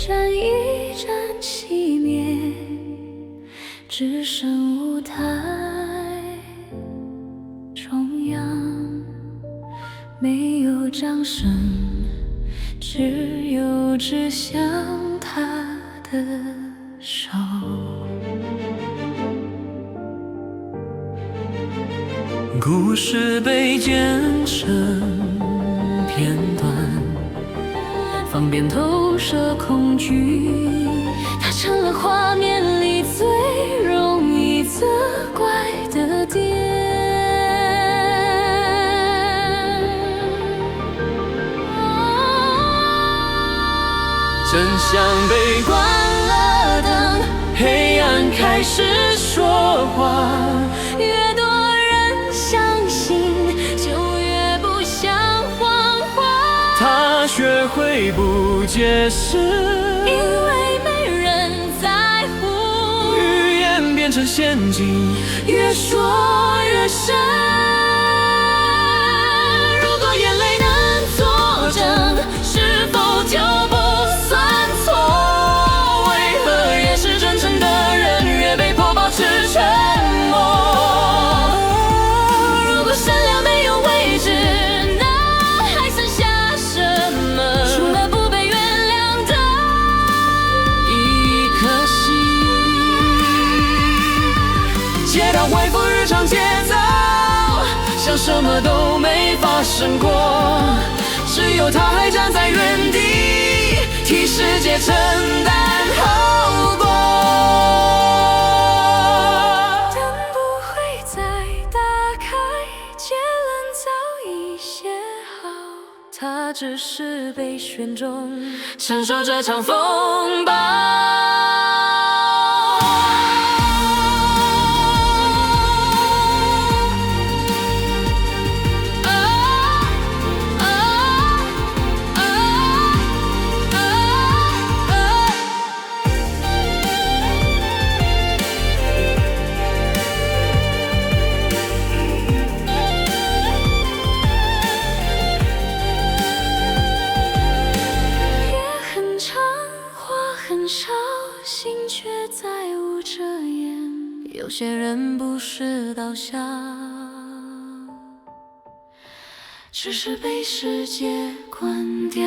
盏一盏熄灭，只剩舞台中央，没有掌声，只有指向他的手。故事被剪成片段，方便投射恐惧，它成了画面里最容易责怪的点。真相被关了灯，黑暗开始说话，越多人相信，就越不像谎话。他学会不解释，因为没人在乎。语言变成陷阱，越说越深。如果眼泪能作证，是否就不算错？为何越是真诚的人，越被迫保持沉默？如果善良没有位置，那还剩下什么？除了不被原谅的一颗心。街道恢复日常节奏，像什么都没发生过，只有他还站在原地，替世界承担后果。灯不会再打开，结论早已写好，他只是被选中，承受这场风暴。心却再无遮掩，有些人不是倒下，只是被世界关掉。